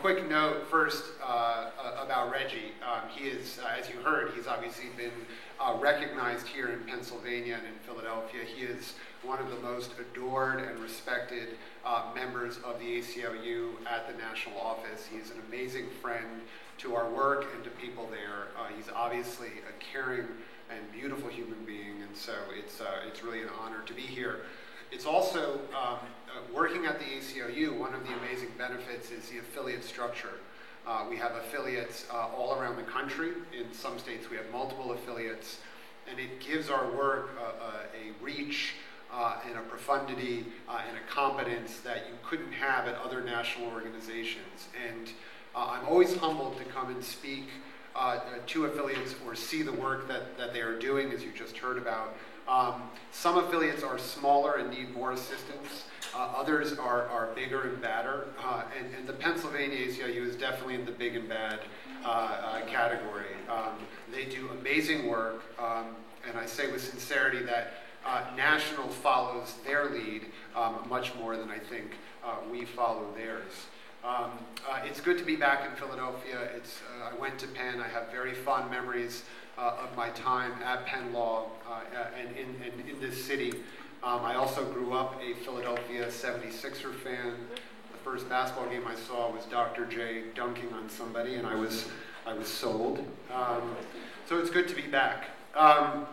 quick note first about Reggie. He is, as you heard, he's obviously been recognized here in Pennsylvania and in Philadelphia. He is one of the most adored and respected members of the ACLU at the national office. He's an amazing friend to our work and to people there. He's obviously a caring and beautiful human being, and so it's really an honor to be here. It's also, working at the ACLU, one of the amazing benefits is the affiliate structure. We have affiliates all around the country. In some states we have multiple affiliates, and it gives our work a reach and a profundity and a competence that you couldn't have at other national organizations. And I'm always humbled to come and speak to affiliates or see the work that they are doing, as you just heard about. Some affiliates are smaller and need more assistance. Others are bigger and badder. And the Pennsylvania ACLU is definitely in the big and bad category. They do amazing work, and I say with sincerity that National follows their lead much more than I think we follow theirs. It's good to be back in Philadelphia. I went to Penn. I have very fond memories of my time at Penn Law and in this city. I also grew up a Philadelphia 76er fan. The first basketball game I saw was Dr. J dunking on somebody, and I was sold. So it's good to be back. I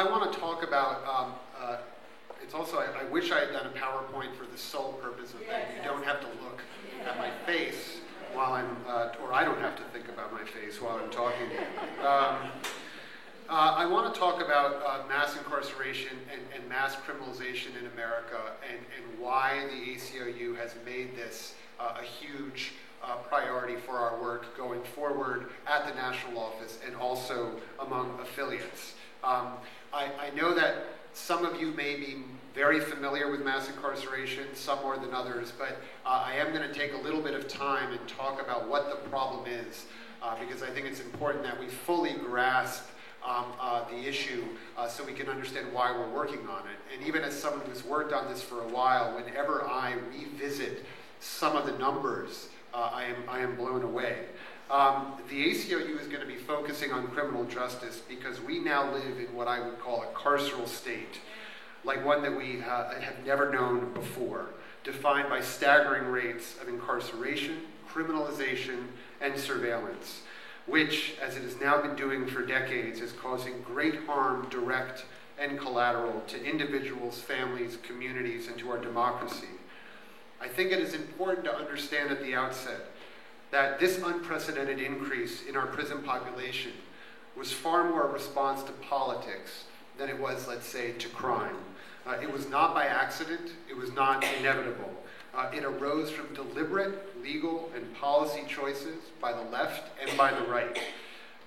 want to talk about, it's also, I wish I had done a PowerPoint for the sole purpose of that you don't have to look at my face while I'm, or I don't have to think about my face while I'm talking. I want to talk about mass incarceration and mass criminalization in America and why the ACLU has made this a huge priority for our work going forward at the national office and also among affiliates. I know that some of you may be very familiar with mass incarceration, some more than others, but I am going to take a little bit of time and talk about what the problem is, because I think it's important that we fully grasp the issue so we can understand why we're working on it. And even as someone who's worked on this for a while, whenever I revisit some of the numbers, I am blown away. The ACLU is going to be focusing on criminal justice because we now live in what I would call a carceral state, like one that we have never known before, defined by staggering rates of incarceration, criminalization, and surveillance, which, as it has now been doing for decades, is causing great harm, direct and collateral, to individuals, families, communities, and to our democracy. I think it is important to understand at the outset that this unprecedented increase in our prison population was far more a response to politics than it was, let's say, to crime. It was not by accident. It was not inevitable. It arose from deliberate legal and policy choices by the left and by the right.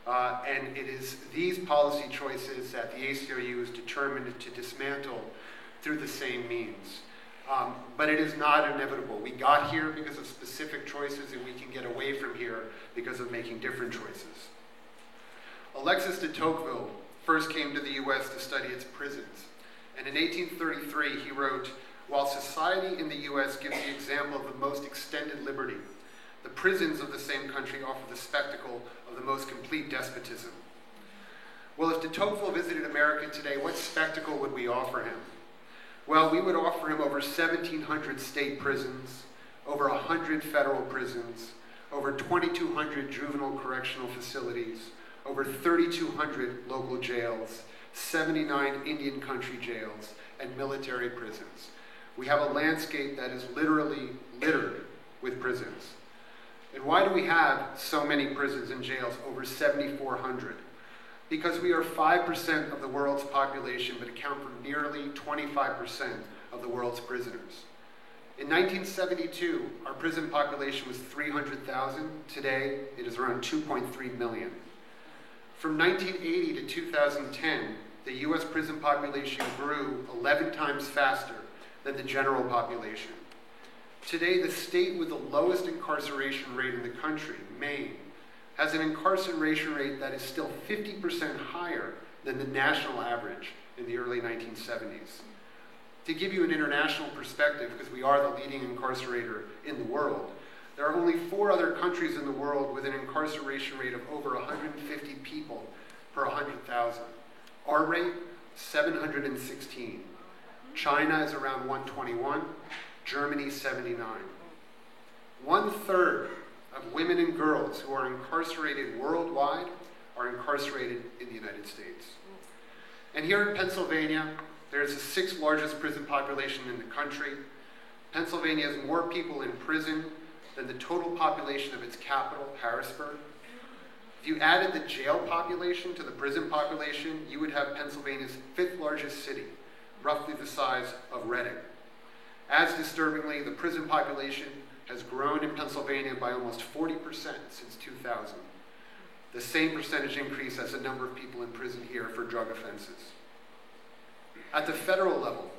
And it is these policy choices that the ACLU is determined to dismantle through the same means. But it is not inevitable. We got here because of specific choices, and we can get away from here because of making different choices. Alexis de Tocqueville first came to the U.S. to study its prisons. And in 1833, he wrote, "While society in the U.S. gives the example of the most extended liberty, the prisons of the same country offer the spectacle of the most complete despotism." Well, if de Tocqueville visited America today, what spectacle would we offer him? Well, we would offer him over 1,700 state prisons, over 100 federal prisons, over 2,200 juvenile correctional facilities, over 3,200 local jails, 79 Indian country jails, and military prisons. We have a landscape that is literally littered with prisons. And why do we have so many prisons and jails, over 7,400? Because we are 5% of the world's population, but account for nearly 25% of the world's prisoners. In 1972, our prison population was 300,000. Today, it is around 2.3 million. From 1980 to 2010, the U.S. prison population grew 11 times faster than the general population. Today, the state with the lowest incarceration rate in the country, Maine, has an incarceration rate that is still 50% higher than the national average in the early 1970s. To give you an international perspective, because we are the leading incarcerator in the world, there are only 4 other countries in the world with an incarceration rate of over 150 people per 100,000. Our rate, 716. China is around 121, Germany 79. 1/3 of women and girls who are incarcerated worldwide are incarcerated in the United States. And here in Pennsylvania, there's the 6th largest prison population in the country. Pennsylvania has more people in prison than the total population of its capital, Harrisburg. If you added the jail population to the prison population, you would have Pennsylvania's 5th largest city, roughly the size of Reading. As disturbingly, the prison population has grown in Pennsylvania by almost 40% since 2000. The same percentage increase as the number of people in prison here for drug offenses. At the federal level,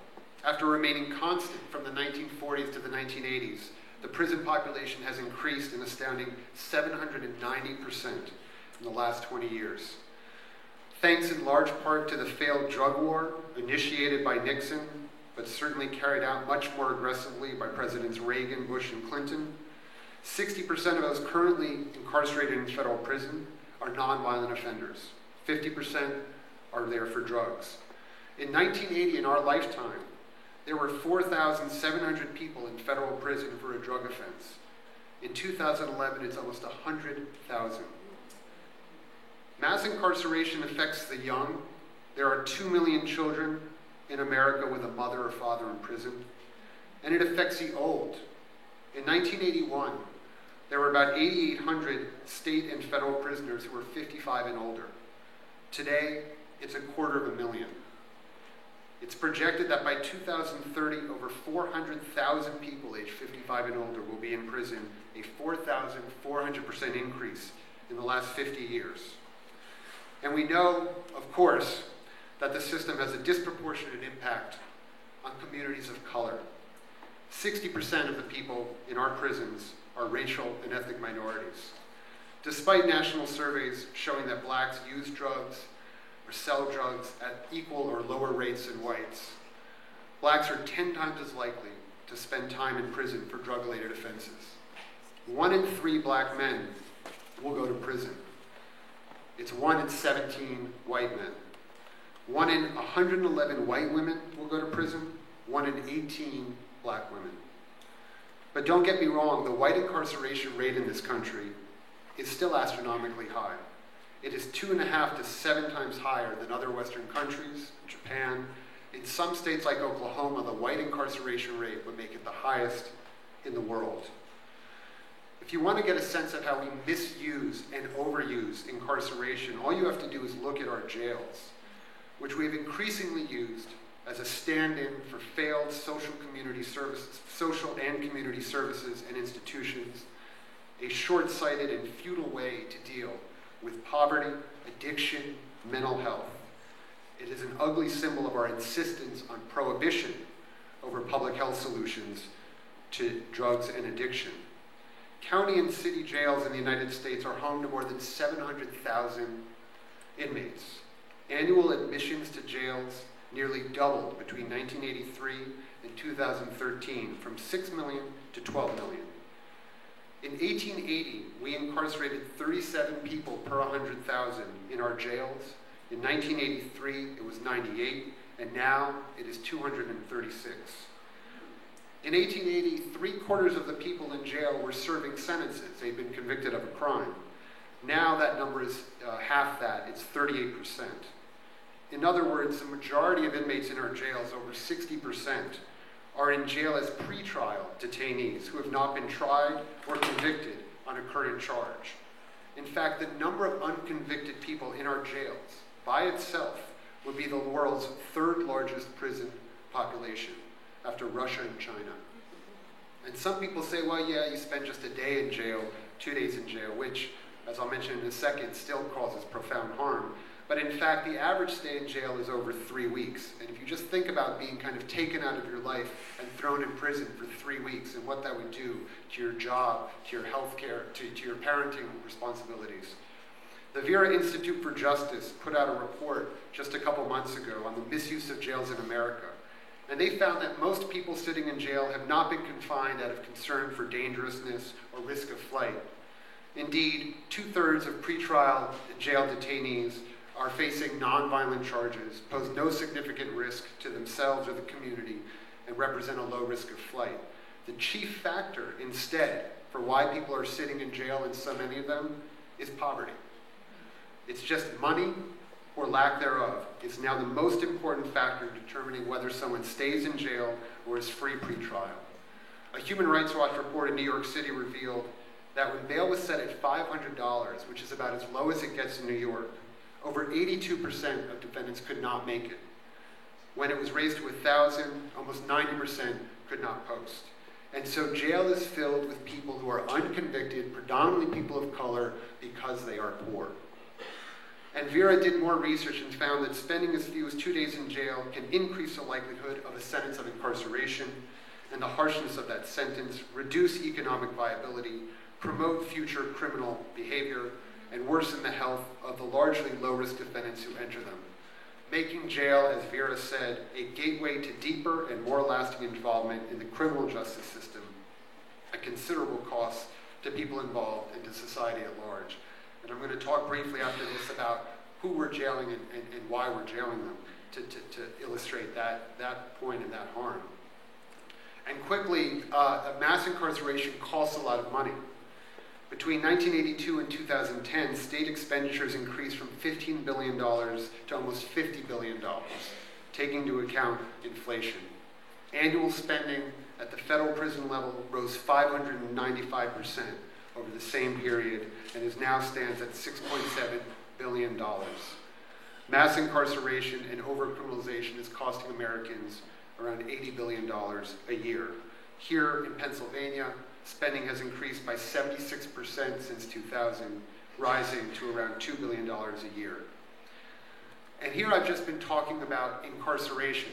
after remaining constant from the 1940s to the 1980s, the prison population has increased an astounding 790% in the last 20 years. Thanks in large part to the failed drug war initiated by Nixon, but certainly carried out much more aggressively by Presidents Reagan, Bush, and Clinton, 60% of those currently incarcerated in federal prison are nonviolent offenders. 50% are there for drugs. In 1980, in our lifetime, there were 4,700 people in federal prison for a drug offense. In 2011, it's almost 100,000. Mass incarceration affects the young. There are 2 million children in America with a mother or father in prison. And it affects the old. In 1981, there were about 8,800 state and federal prisoners who were 55 and older. Today, it's 250,000. It's projected that by 2030, over 400,000 people aged 55 and older will be in prison, a 4,400% increase in the last 50 years. And we know, of course, that the system has a disproportionate impact on communities of color. 60% of the people in our prisons are racial and ethnic minorities. Despite national surveys showing that blacks use drugs or sell drugs at equal or lower rates than whites, blacks are 10 times as likely to spend time in prison for drug-related offenses. 1 in 3 black men will go to prison. It's 1 in 17 white men. 1 in 111 white women will go to prison, 1 in 18 black women. But don't get me wrong, the white incarceration rate in this country is still astronomically high. It is 2.5 to 7 times higher than other Western countries, Japan. In some states like Oklahoma, the white incarceration rate would make it the highest in the world. If you want to get a sense of how we misuse and overuse incarceration, all you have to do is look at our jails, which we have increasingly used as a stand-in for failed social and community services and institutions, a short-sighted and futile way to deal with poverty, addiction, mental health. It is an ugly symbol of our insistence on prohibition over public health solutions to drugs and addiction. County and city jails in the United States are home to more than 700,000 inmates. Annual admissions to jails nearly doubled between 1983 and 2013, from 6 million to 12 million. In 1880, we incarcerated 37 people per 100,000 in our jails. In 1983, it was 98, and now it is 236. In 1880, 3/4 of the people in jail were serving sentences. They'd been convicted of a crime. Now that number is half that. It's 38%. In other words, the majority of inmates in our jails, over 60%, are in jail as pretrial detainees who have not been tried or convicted on a current charge. In fact, the number of unconvicted people in our jails by itself would be the world's 3rd largest prison population, after Russia and China. And some people say, well, yeah, you spend just a day in jail, 2 days in jail, which, as I'll mention in a second, still causes profound harm. But in fact, the average stay in jail is over 3 weeks. And if you just think about being kind of taken out of your life and thrown in prison for 3 weeks and what that would do to your job, to your health care, to your parenting responsibilities. The Vera Institute for Justice put out a report just a couple months ago on the misuse of jails in America. And they found that most people sitting in jail have not been confined out of concern for dangerousness or risk of flight. Indeed, 2/3 of pretrial jail detainees are facing nonviolent charges, pose no significant risk to themselves or the community, and represent a low risk of flight. The chief factor, instead, for why people are sitting in jail, and so many of them, is poverty. It's just money, or lack thereof, is now the most important factor in determining whether someone stays in jail or is free pre-trial. A Human Rights Watch report in New York City revealed that when bail was set at $500, which is about as low as it gets in New York, over 82% of defendants could not make it. When it was raised to 1,000, almost 90% could not post. And so jail is filled with people who are unconvicted, predominantly people of color, because they are poor. And Vera did more research and found that spending as few as 2 days in jail can increase the likelihood of a sentence of incarceration, and the harshness of that sentence, reduce economic viability, promote future criminal behavior, and worsen the health of the largely low-risk defendants who enter them, making jail, as Vera said, a gateway to deeper and more lasting involvement in the criminal justice system, a considerable cost to people involved and to society at large. And I'm going to talk briefly after this about who we're jailing and why we're jailing them to illustrate that point and that harm. And quickly, mass incarceration costs a lot of money. Between 1982 and 2010, state expenditures increased from $15 billion to almost $50 billion, taking into account inflation. Annual spending at the federal prison level rose 595% over the same period, and now stands at $6.7 billion. Mass incarceration and over-criminalization is costing Americans around $80 billion a year. Here in Pennsylvania, spending has increased by 76% since 2000, rising to around $2 billion a year. And here I've just been talking about incarceration,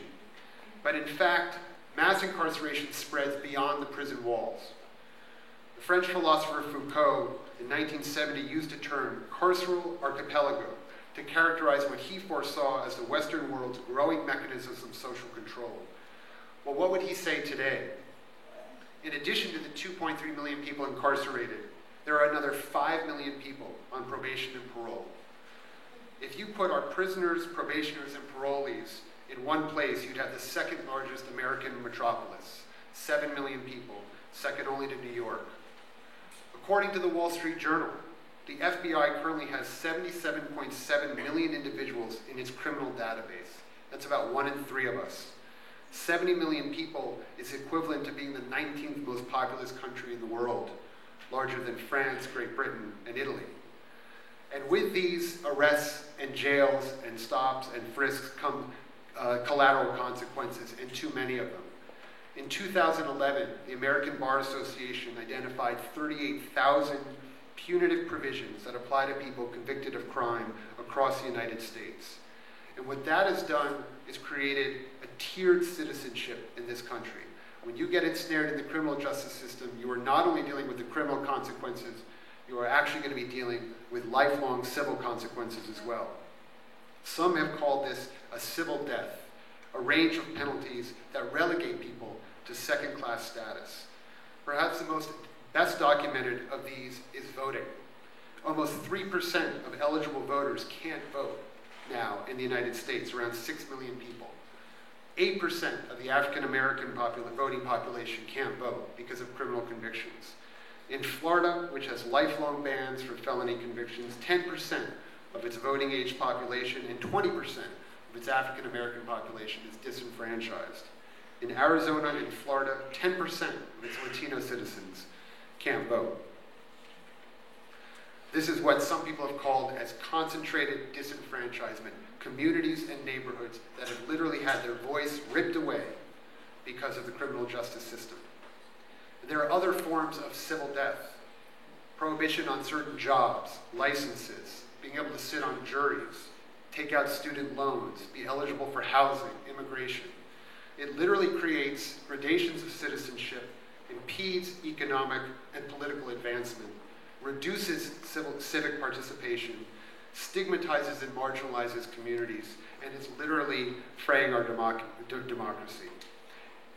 but in fact, mass incarceration spreads beyond the prison walls. The French philosopher Foucault in 1970 used the term carceral archipelago to characterize what he foresaw as the Western world's growing mechanisms of social control. Well, what would he say today? In addition to the 2.3 million people incarcerated, there are another 5 million people on probation and parole. If you put our prisoners, probationers, and parolees in one place, you'd have the second largest American metropolis, 7 million people, second only to New York. According to the Wall Street Journal, the FBI currently has 77.7 million individuals in its criminal database. That's about 1 in 3 of us. 70 million people is equivalent to being the 19th most populous country in the world, larger than France, Great Britain, and Italy. And with these arrests and jails and stops and frisks come collateral consequences, and too many of them. In 2011, the American Bar Association identified 38,000 punitive provisions that apply to people convicted of crime across the United States. And what that has done is created a tiered citizenship in this country. When you get ensnared in the criminal justice system, you are not only dealing with the criminal consequences, you are actually going to be dealing with lifelong civil consequences as well. Some have called this a civil death, a range of penalties that relegate people to second-class status. Perhaps the best documented of these is voting. Almost 3% of eligible voters can't vote now in the United States, around 6 million people. 8% of the African-American voting population can't vote because of criminal convictions. In Florida, which has lifelong bans for felony convictions, 10% of its voting age population and 20% of its African-American population is disenfranchised. In Arizona and Florida, 10% of its Latino citizens can't vote. This is what some people have called as concentrated disenfranchisement, communities and neighborhoods that have literally had their voice ripped away because of the criminal justice system. There are other forms of civil death, prohibition on certain jobs, licenses, being able to sit on juries, take out student loans, be eligible for housing, immigration. It literally creates gradations of citizenship, impedes economic and political advancement, reduces civic participation, stigmatizes and marginalizes communities, and is literally fraying our democracy.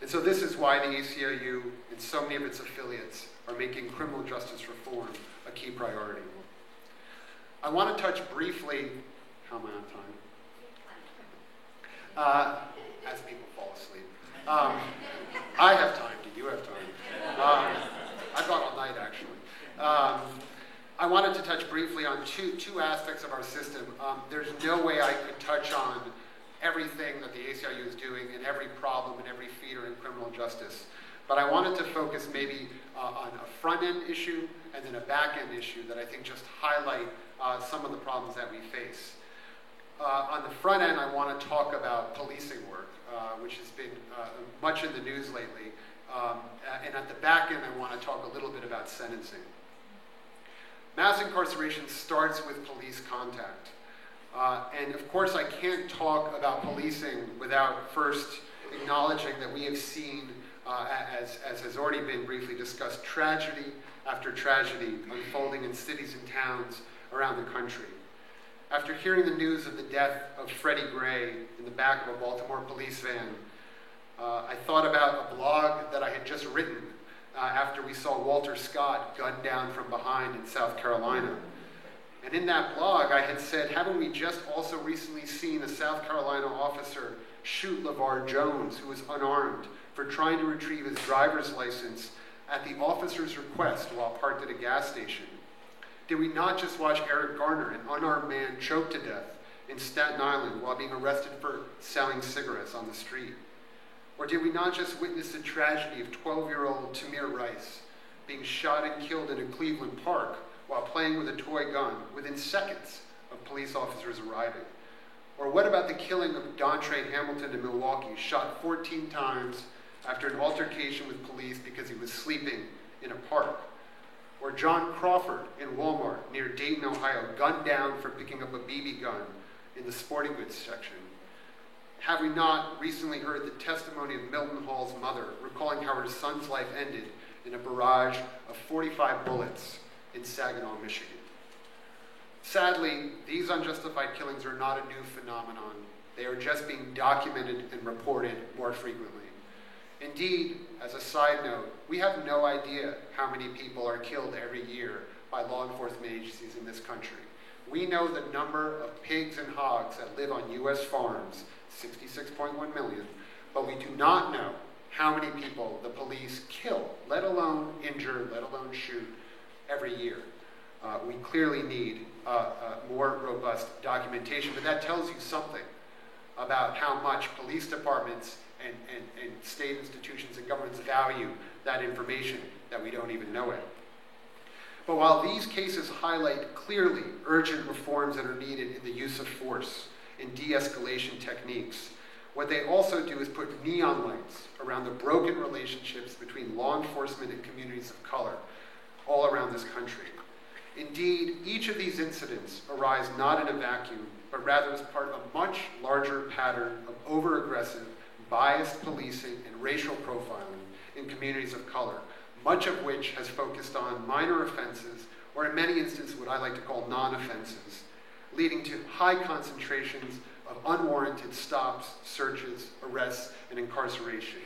And so this is why the ACLU and so many of its affiliates are making criminal justice reform a key priority. I want to touch briefly, how am I on time? As people fall asleep. I have time, do you have time? I've gone all night, actually. I wanted to touch briefly on two aspects of our system. There's no way I could touch on everything that the ACLU is doing and every problem and every feeder in criminal justice. But I wanted to focus maybe on a front-end issue and then a back-end issue that I think just highlight some of the problems that we face. On the front end, I want to talk about policing work, which has been much in the news lately. And at the back end, I want to talk a little bit about sentencing. Mass incarceration starts with police contact. And of course, I can't talk about policing without first acknowledging that we have seen, as has already been briefly discussed, tragedy after tragedy unfolding in cities and towns around the country. After hearing the news of the death of Freddie Gray in the back of a Baltimore police van, I thought about a blog that I had just written after we saw Walter Scott gunned down from behind in South Carolina. And in that blog, I had said, haven't we just also recently seen a South Carolina officer shoot LeVar Jones, who was unarmed, for trying to retrieve his driver's license at the officer's request while parked at a gas station? Did we not just watch Eric Garner, an unarmed man, choked to death in Staten Island while being arrested for selling cigarettes on the street? Or did we not just witness the tragedy of 12-year-old Tamir Rice being shot and killed in a Cleveland park while playing with a toy gun within seconds of police officers arriving? Or what about the killing of Dontre Hamilton in Milwaukee, shot 14 times after an altercation with police because he was sleeping in a park? Or John Crawford in Walmart near Dayton, Ohio, gunned down for picking up a BB gun in the sporting goods section? Have we not recently heard the testimony of Milton Hall's mother, recalling how her son's life ended in a barrage of 45 bullets in Saginaw, Michigan? Sadly, these unjustified killings are not a new phenomenon. They are just being documented and reported more frequently. Indeed, as a side note, we have no idea how many people are killed every year by law enforcement agencies in this country. We know the number of pigs and hogs that live on U.S. farms, 66.1 million, but we do not know how many people the police kill, let alone injure, let alone shoot, every year. We clearly need more robust documentation, but that tells you something about how much police departments and state institutions and governments value that information that we don't even know it. But while these cases highlight clearly urgent reforms that are needed in the use of force and de-escalation techniques, what they also do is put neon lights around the broken relationships between law enforcement and communities of color all around this country. Indeed, each of these incidents arise not in a vacuum, but rather as part of a much larger pattern of over-aggressive, biased policing and racial profiling in communities of color, much of which has focused on minor offenses, or in many instances what I like to call non-offenses, leading to high concentrations of unwarranted stops, searches, arrests, and incarceration.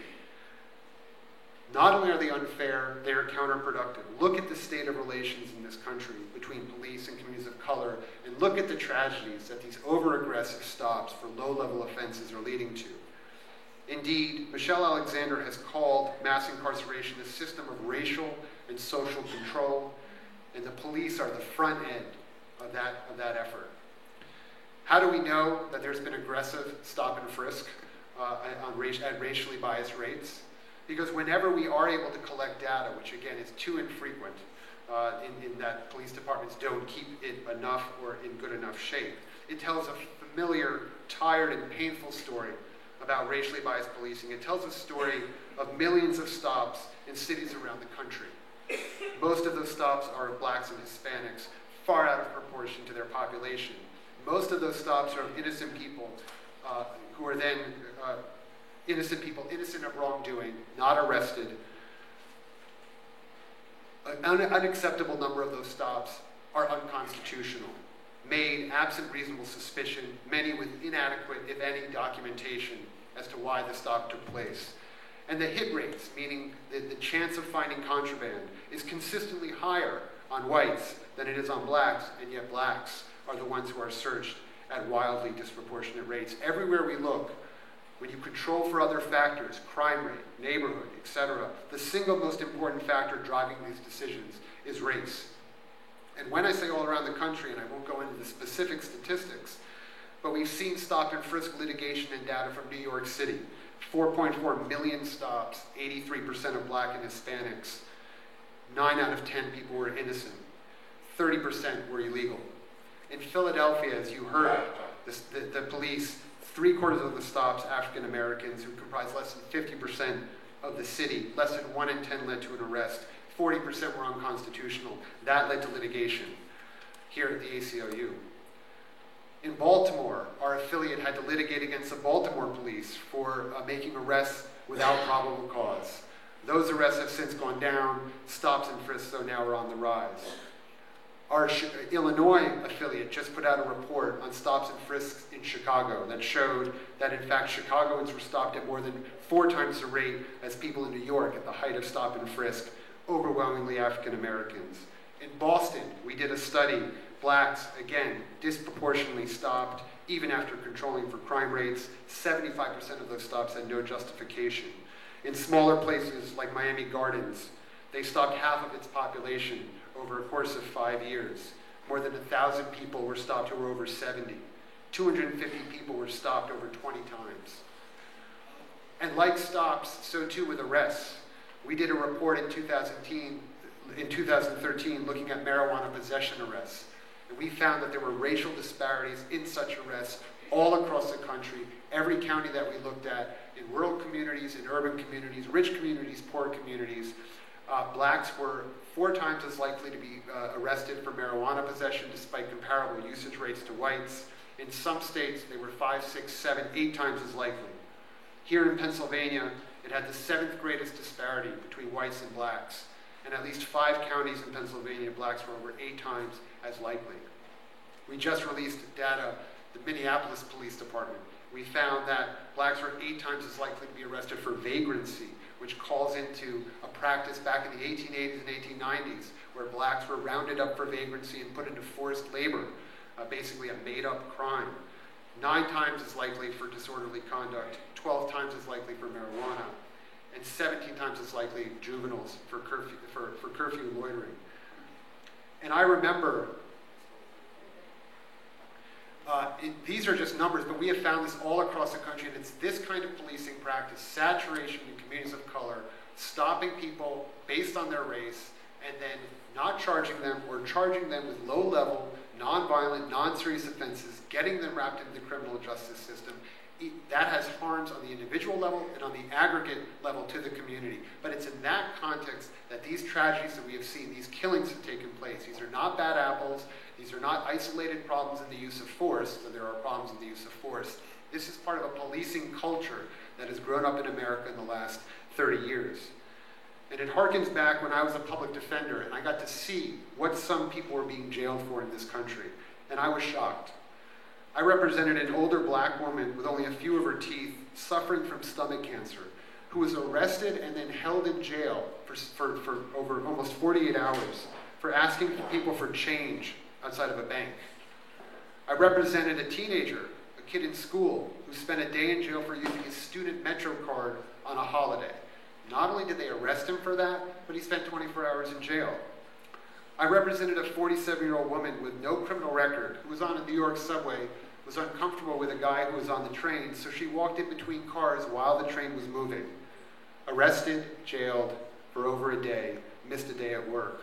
Not only are they unfair, they are counterproductive. Look at the state of relations in this country between police and communities of color, and look at the tragedies that these over-aggressive stops for low-level offenses are leading to. Indeed, Michelle Alexander has called mass incarceration a system of racial and social control, and the police are the front end of that effort. How do we know that there's been aggressive stop and frisk at racially biased rates? Because whenever we are able to collect data, which again is too infrequent in that police departments don't keep it enough or in good enough shape, it tells a familiar, tired, and painful story about racially biased policing. It tells a story of millions of stops in cities around the country. Most of those stops are of blacks and Hispanics, far out of proportion to their population. Most of those stops are of innocent people who are then innocent of wrongdoing, not arrested. An unacceptable number of those stops are unconstitutional. made, absent reasonable suspicion, many with inadequate, if any, documentation as to why the stop took place. And the hit rates, meaning the chance of finding contraband, is consistently higher on whites than it is on blacks, and yet blacks are the ones who are searched at wildly disproportionate rates. Everywhere we look, when you control for other factors, crime rate, neighborhood, etc., the single most important factor driving these decisions is race. And when I say all around the country, and I won't go into the specific statistics, but we've seen stop and frisk litigation and data from New York City. 4.4 million stops, 83% of black and Hispanics. 9 out of 10 people were innocent. 30% were illegal. In Philadelphia, as you heard, the police, 3/4 of the stops, African Americans, who comprise less than 50% of the city. Less than 1 in 10 led to an arrest. 40% were unconstitutional. That led to litigation here at the ACLU. In Baltimore, our affiliate had to litigate against the Baltimore police for making arrests without probable cause. Those arrests have since gone down. Stops and frisks, though, now are on the rise. Our Illinois affiliate just put out a report on stops and frisks in Chicago that showed that, in fact, Chicagoans were stopped at more than 4 times the rate as people in New York at the height of stop and frisk, overwhelmingly African Americans. In Boston, we did a study. Blacks, again, disproportionately stopped, even after controlling for crime rates. 75% of those stops had no justification. In smaller places like Miami Gardens, they stopped half of its population over a course of 5 years. More than 1,000 people were stopped who were over 70. 250 people were stopped over 20 times. And like stops, so too with arrests. We did a report in 2013 looking at marijuana possession arrests. And we found that there were racial disparities in such arrests all across the country. Every county that we looked at, in rural communities, in urban communities, rich communities, poor communities, blacks were 4 times as likely to be arrested for marijuana possession despite comparable usage rates to whites. In some states, they were 5, 6, 7, 8 times as likely. Here in Pennsylvania, it had the 7th greatest disparity between whites and blacks. And at least 5 counties in Pennsylvania, blacks were over 8 times as likely. We just released data, the Minneapolis Police Department. We found that blacks were 8 times as likely to be arrested for vagrancy, which calls into a practice back in the 1880s and 1890s, where blacks were rounded up for vagrancy and put into forced labor, basically a made-up crime. 9 times as likely for disorderly conduct, 12 times as likely for marijuana, and 17 times as likely juveniles for curfew loitering. And I remember, these are just numbers, but we have found this all across the country, and it's this kind of policing practice, saturation in communities of color, stopping people based on their race, and then not charging them or charging them with low-level, non-violent, non-serious offenses, getting them wrapped into the criminal justice system. That has harms on the individual level and on the aggregate level to the community. But it's in that context that these tragedies that we have seen, these killings have taken place. These are not bad apples. These are not isolated problems in the use of force, though there are problems in the use of force. This is part of a policing culture that has grown up in America in the last 30 years. And it harkens back when I was a public defender and I got to see what some people were being jailed for in this country. And I was shocked. I represented an older black woman with only a few of her teeth, suffering from stomach cancer, who was arrested and then held in jail for over almost 48 hours for asking people for change outside of a bank. I represented a teenager, a kid in school, who spent a day in jail for using his student Metro card on a holiday. Not only did they arrest him for that, but he spent 24 hours in jail. I represented a 47-year-old woman with no criminal record who was on a New York subway, was uncomfortable with a guy who was on the train, so she walked in between cars while the train was moving. Arrested, jailed for over a day, missed a day at work.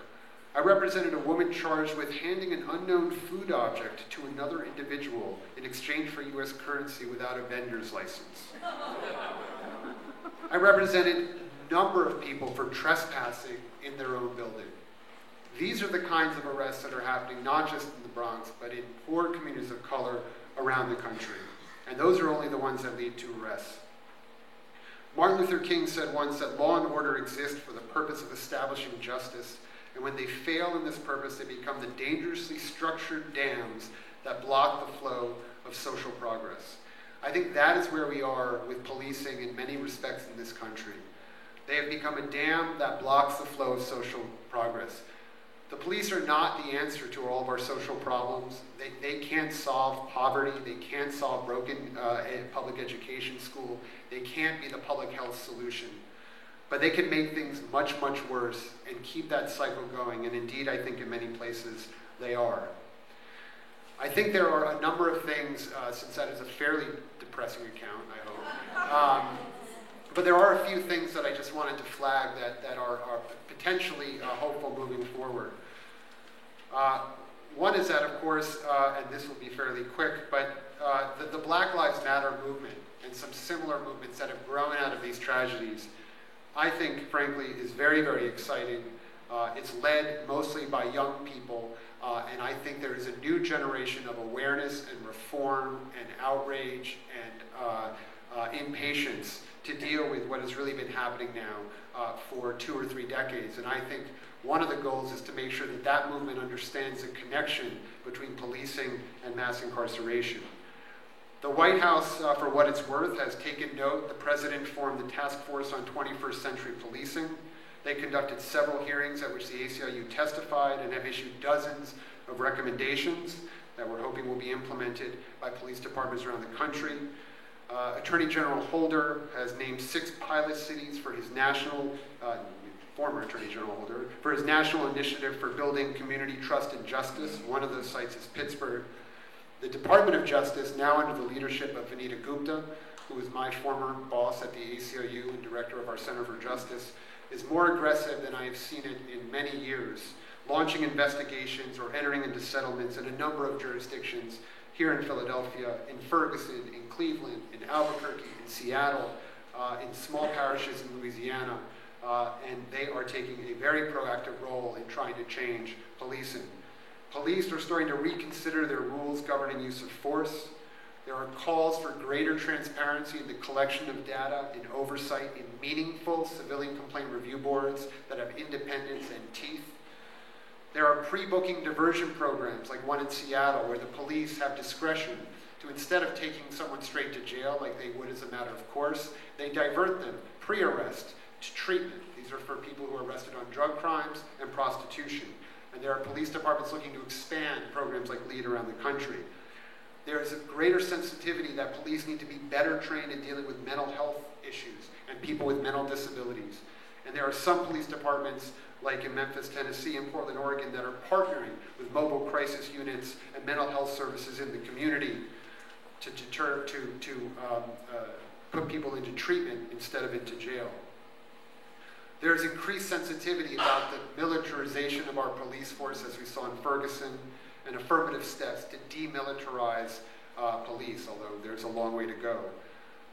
I represented a woman charged with handing an unknown food object to another individual in exchange for U.S. currency without a vendor's license. I represented a number of people for trespassing in their own building. These are the kinds of arrests that are happening not just in the Bronx, but in poor communities of color around the country. And those are only the ones that lead to arrests. Martin Luther King said once that law and order exist for the purpose of establishing justice, and when they fail in this purpose, they become the dangerously structured dams that block the flow of social progress. I think that is where we are with policing in many respects in this country. They have become a dam that blocks the flow of social progress. The police are not the answer to all of our social problems. They can't solve poverty. They can't solve broken public education school. They can't be the public health solution. But they can make things much, much worse and keep that cycle going. And indeed, I think in many places they are. I think there are a number of things, since that is a fairly depressing account, I hope. But there are a few things that I just wanted to flag that are potentially hopeful moving forward. One is that, of course, and this will be fairly quick, but the Black Lives Matter movement and some similar movements that have grown out of these tragedies, I think, frankly, is very, very exciting. It's led mostly by young people, and I think there is a new generation of awareness and reform and outrage and impatience to deal with what has really been happening now for 2 or 3 decades. And I think one of the goals is to make sure that that movement understands the connection between policing and mass incarceration. The White House, for what it's worth, has taken note. The president formed the Task Force on 21st Century Policing. They conducted several hearings at which the ACLU testified and have issued dozens of recommendations that we're hoping will be implemented by police departments around the country. Attorney General Holder has named 6 pilot cities for his national, former Attorney General Holder, for his national initiative for building community trust and justice. One of those sites is Pittsburgh. The Department of Justice, now under the leadership of Vanita Gupta, who is my former boss at the ACLU and director of our Center for Justice, is more aggressive than I have seen it in many years, launching investigations or entering into settlements in a number of jurisdictions here in Philadelphia, in Ferguson, in Cleveland, in Albuquerque, in Seattle, in small parishes in Louisiana, and they are taking a very proactive role in trying to change policing. Police are starting to reconsider their rules governing use of force. There are calls for greater transparency in the collection of data and oversight in meaningful civilian complaint review boards that have independence and teeth. There are pre-booking diversion programs, like one in Seattle, where the police have discretion to, instead of taking someone straight to jail like they would as a matter of course, they divert them pre-arrest to treatment. These are for people who are arrested on drug crimes and prostitution. And there are police departments looking to expand programs like LEAD around the country. There is a greater sensitivity that police need to be better trained in dealing with mental health issues and people with mental disabilities. And there are some police departments, like in Memphis, Tennessee, and Portland, Oregon, that are partnering with mobile crisis units and mental health services in the community to put people into treatment instead of into jail. There's increased sensitivity about the militarization of our police force, as we saw in Ferguson, and affirmative steps to demilitarize police, although there's a long way to go.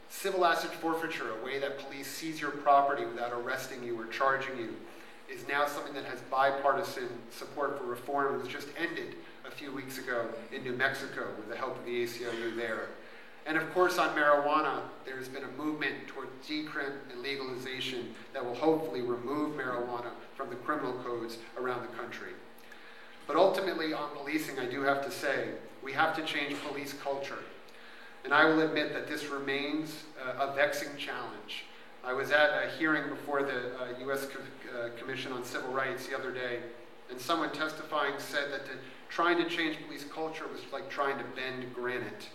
Civil asset forfeiture, a way that police seize your property without arresting you or charging you, is now something that has bipartisan support for reform. It was just ended a few weeks ago in New Mexico with the help of the ACLU there. And of course, on marijuana, there's been a movement toward decrim and legalization that will hopefully remove marijuana from the criminal codes around the country. But ultimately, on policing, I do have to say, we have to change police culture. And I will admit that this remains a vexing challenge. I was at a hearing before the U.S. Commission on Civil Rights the other day, and someone testifying said that trying to change police culture was like trying to bend granite.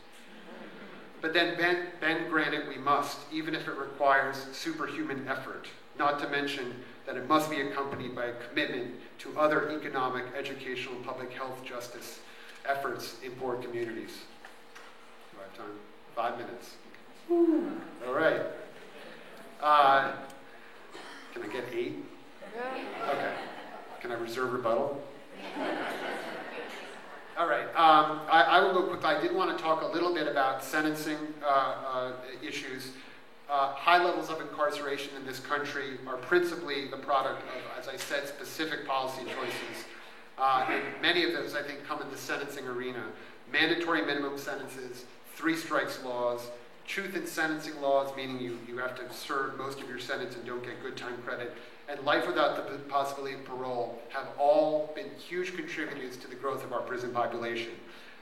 But then bend granite we must, even if it requires superhuman effort, not to mention that it must be accompanied by a commitment to other economic, educational, and public health justice efforts in poor communities. Do I have time? 5 minutes. All right. Can I get 8? Okay. Can I reserve rebuttal? All right. I will go quickly. I did want to talk a little bit about sentencing issues. High levels of incarceration in this country are principally the product of, as I said, specific policy choices. And many of those, I think, come in the sentencing arena. Mandatory minimum sentences, 3 strikes laws, truth in sentencing laws, meaning you have to serve most of your sentence and don't get good time credit, and life without the possibility of parole have all been huge contributors to the growth of our prison population.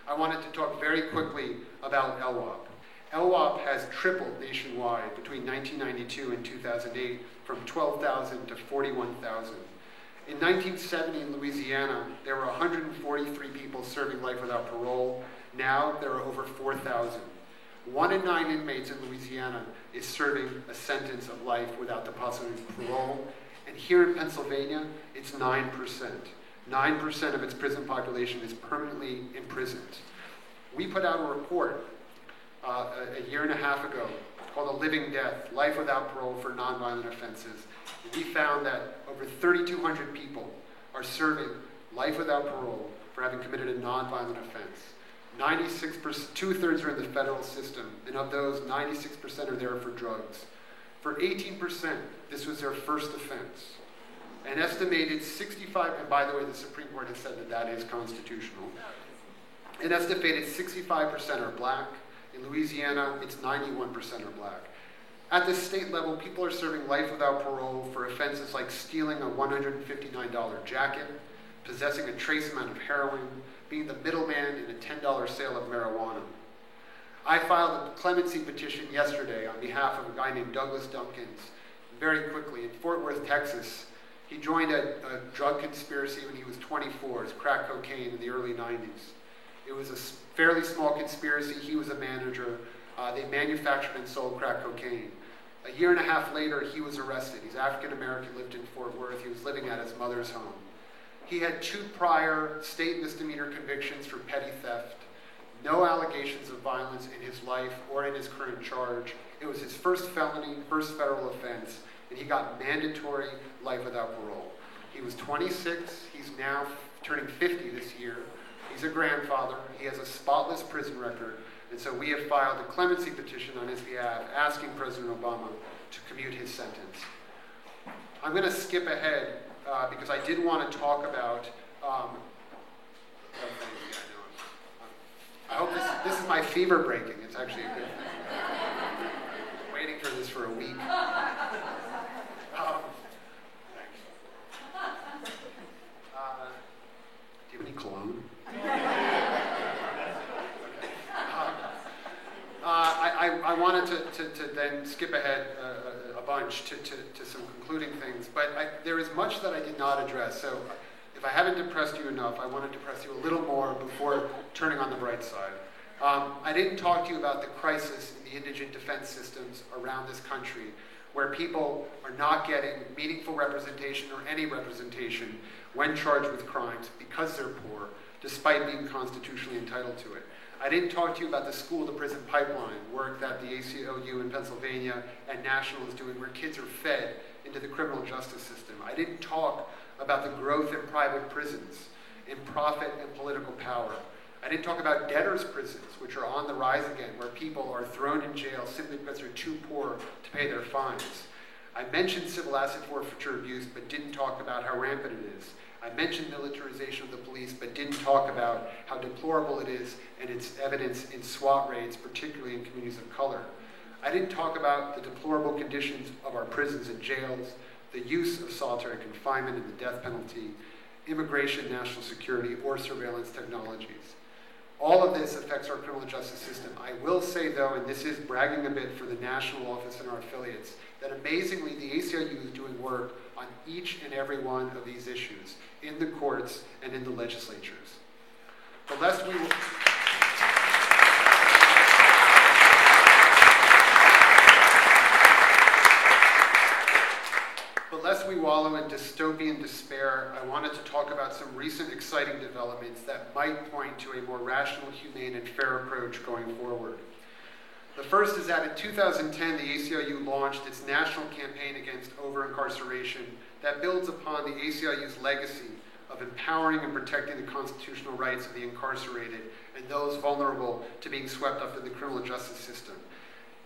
I wanted to talk very quickly about LWOP. LWOP has tripled nationwide between 1992 and 2008 from 12,000 to 41,000. In 1970 in Louisiana, there were 143 people serving life without parole. Now there are over 4,000. 1 in 9 inmates in Louisiana is serving a sentence of life without the possibility of parole. And here in Pennsylvania, it's 9%. 9% of its prison population is permanently imprisoned. We put out a report a year and a half ago called A Living Death, Life Without Parole for Nonviolent Offenses. We found that over 3,200 people are serving life without parole for having committed a nonviolent offense. 96%, 2/3 are in the federal system, and of those, 96% are there for drugs. For 18%, this was their first offense. An estimated 65, and by the way, the Supreme Court has said that that is constitutional. An estimated 65% are black. In Louisiana, it's 91% are black. At the state level, people are serving life without parole for offenses like stealing a $159 jacket, possessing a trace amount of heroin, being the middleman in a $10 sale of marijuana. I filed a clemency petition yesterday on behalf of a guy named Douglas Duncans. Very quickly, in Fort Worth, Texas, he joined a drug conspiracy when he was 24. It was crack cocaine in the early 90s. It was a fairly small conspiracy. He was a manager. They manufactured and sold crack cocaine. A year and a half later, he was arrested. He's African-American, lived in Fort Worth. He was living at his mother's home. He had 2 prior state misdemeanor convictions for petty theft. No allegations of violence in his life or in his current charge. It was his first felony, first federal offense, and he got mandatory life without parole. He was 26. He's now turning 50 this year. He's a grandfather. He has a spotless prison record. And so we have filed a clemency petition on his behalf asking President Obama to commute his sentence. I'm going to skip ahead because I did want to talk about I hope this is my fever breaking. It's actually a good thing. I'm waiting for this for a week. Do you have any cologne? I wanted to then skip ahead a bunch to some concluding things, but there is much that I did not address. So if I haven't depressed you enough, I want to depress you a little more before turning on the bright side. I didn't talk to you about the crisis in the indigent defense systems around this country, where people are not getting meaningful representation or any representation when charged with crimes because they're poor, despite being constitutionally entitled to it. I didn't talk to you about the school-to-prison pipeline work that the ACLU in Pennsylvania and National is doing, where kids are fed into the criminal justice system. I didn't talk about the growth in private prisons, in profit and political power. I didn't talk about debtors' prisons, which are on the rise again, where people are thrown in jail simply because they're too poor to pay their fines. I mentioned civil asset forfeiture abuse, but didn't talk about how rampant it is. I mentioned militarization of the police, but didn't talk about how deplorable it is and its evidence in SWAT raids, particularly in communities of color. I didn't talk about the deplorable conditions of our prisons and jails, the use of solitary confinement and the death penalty, immigration, national security, or surveillance technologies. All of this affects our criminal justice system. I will say, though, and this is bragging a bit for the national office and our affiliates, that amazingly the ACLU is doing work on each and every one of these issues in the courts and in the legislatures. But lest we wallow in dystopian despair, I wanted to talk about some recent exciting developments that might point to a more rational, humane, and fair approach going forward. The first is that in 2010, the ACLU launched its national campaign against over-incarceration that builds upon the ACLU's legacy of empowering and protecting the constitutional rights of the incarcerated and those vulnerable to being swept up in the criminal justice system.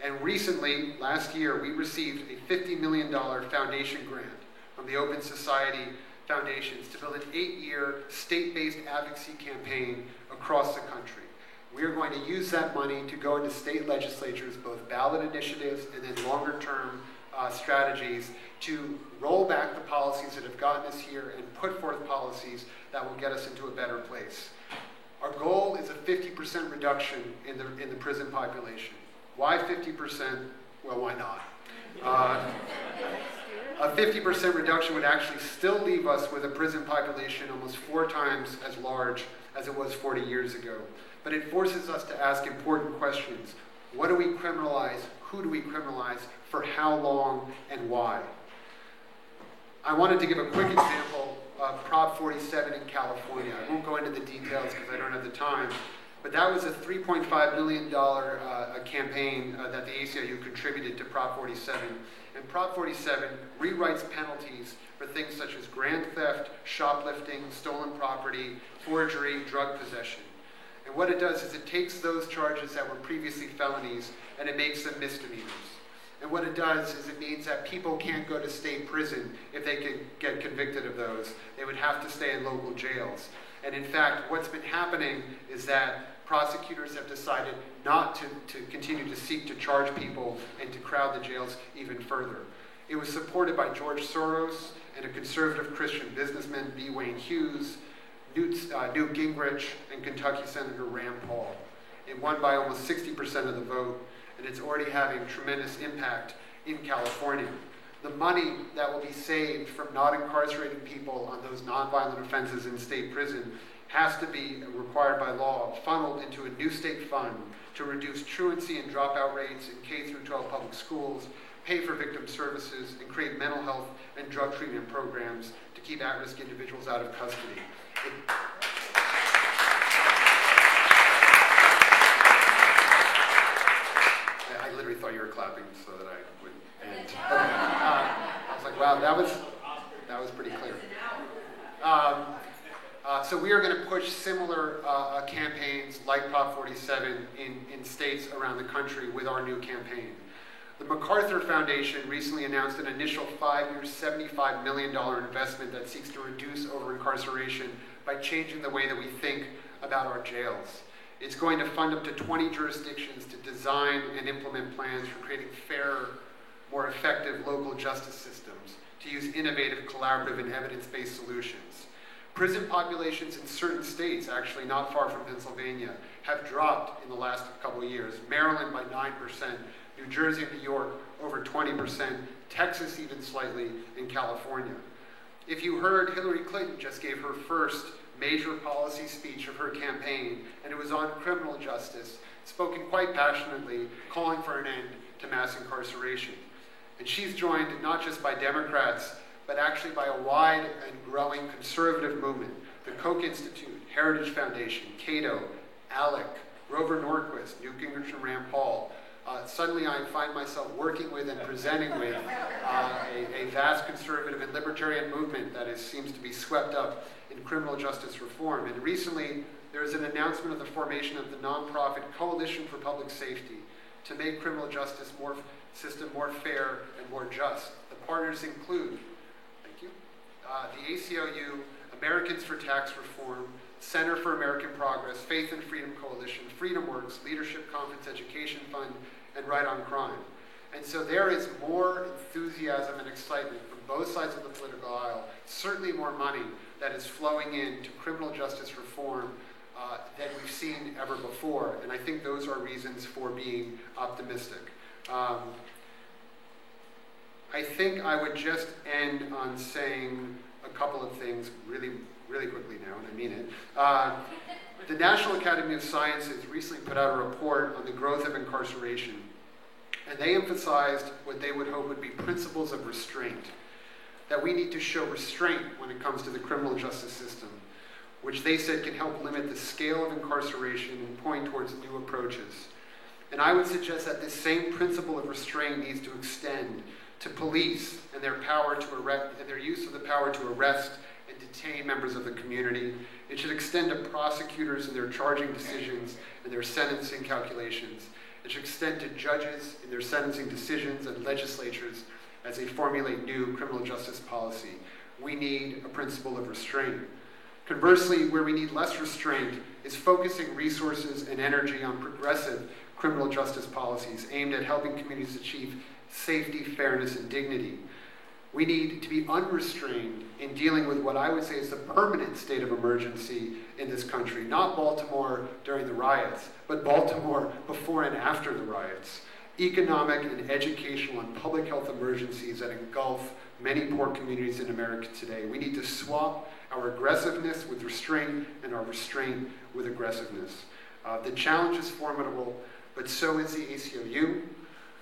And recently, last year, we received a $50 million foundation grant from the Open Society Foundations to build an 8-year state-based advocacy campaign across the country. We are going to use that money to go into state legislatures, both ballot initiatives and then longer-term strategies to roll back the policies that have gotten us here and put forth policies that will get us into a better place. Our goal is a 50% reduction in the prison population. Why 50%? Well, why not? A 50% reduction would actually still leave us with a prison population almost 4 times as large as it was 40 years ago. But it forces us to ask important questions. What do we criminalize? Who do we criminalize? For how long and why? I wanted to give a quick example of Prop 47 in California. I won't go into the details because I don't have the time, but that was a $3.5 million campaign that the ACLU contributed to Prop 47. And Prop 47 rewrites penalties for things such as grand theft, shoplifting, stolen property, forgery, drug possession. And what it does is it takes those charges that were previously felonies and it makes them misdemeanors. And what it does is it means that people can't go to state prison if they could get convicted of those. They would have to stay in local jails. And in fact, what's been happening is that prosecutors have decided not to continue to seek to charge people and to crowd the jails even further. It was supported by George Soros and a conservative Christian businessman, B. Wayne Hughes, Newt Gingrich, and Kentucky Senator Rand Paul. It won by almost 60% of the vote, and it's already having tremendous impact in California. The money that will be saved from not incarcerating people on those nonviolent offenses in state prison has to be, required by law, funneled into a new state fund to reduce truancy and dropout rates in K-12 public schools, pay for victim services, and create mental health and drug treatment programs to keep at-risk individuals out of custody. I literally thought you were clapping so that I would end. I was like, wow, that was pretty clear. So we are going to push similar campaigns like Prop 47 in states around the country with our new campaign. The MacArthur Foundation recently announced an initial 5-year, $75 million investment that seeks to reduce over-incarceration by changing the way that we think about our jails. It's going to fund up to 20 jurisdictions to design and implement plans for creating fairer, more effective local justice systems, to use innovative, collaborative, and evidence-based solutions. Prison populations in certain states, actually not far from Pennsylvania, have dropped in the last couple of years. Maryland by 9%, New Jersey and New York over 20%, Texas even slightly, and California. If you heard, Hillary Clinton just gave her first major policy speech of her campaign, and it was on criminal justice, spoken quite passionately, calling for an end to mass incarceration. And she's joined not just by Democrats, but actually by a wide and growing conservative movement. The Koch Institute, Heritage Foundation, Cato, ALEC, Grover Norquist, Newt Gingrich and Rand Paul. Suddenly I find myself working with and presenting with a vast conservative and libertarian movement that seems to be swept up in criminal justice reform. And recently, there was an announcement of the formation of the nonprofit Coalition for Public Safety to make criminal justice system more fair and more just. The partners include, thank you, the ACLU, Americans for Tax Reform, Center for American Progress, Faith and Freedom Coalition, FreedomWorks, Leadership Conference Education Fund, and Right on Crime. And so there is more enthusiasm and excitement from both sides of the political aisle, certainly more money that is flowing into criminal justice reform than we've seen ever before. And I think those are reasons for being optimistic. I think I would just end on saying a couple of things really quickly now, and I mean it. The National Academy of Sciences recently put out a report on the growth of incarceration, and they emphasized what they would hope would be principles of restraint, that we need to show restraint when it comes to the criminal justice system, which they said can help limit the scale of incarceration and point towards new approaches. And I would suggest that this same principle of restraint needs to extend to police and their power to arrest, and their use of the power to arrest and detain members of the community. It should extend to prosecutors and their charging decisions and their sentencing calculations. It should extend to judges in their sentencing decisions and legislatures as they formulate new criminal justice policy. We need a principle of restraint. Conversely, where we need less restraint is focusing resources and energy on progressive criminal justice policies aimed at helping communities achieve safety, fairness, and dignity. We need to be unrestrained in dealing with what I would say is the permanent state of emergency in this country. Not Baltimore during the riots, but Baltimore before and after the riots. Economic and educational and public health emergencies that engulf many poor communities in America today. We need to swap our aggressiveness with restraint and our restraint with aggressiveness. The challenge is formidable, but so is the ACLU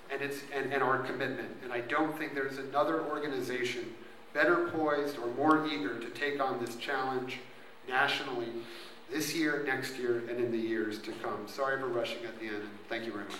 and our commitment. And I don't think there's another organization better poised or more eager to take on this challenge nationally this year, next year, and in the years to come. Sorry for rushing at the end, and thank you very much.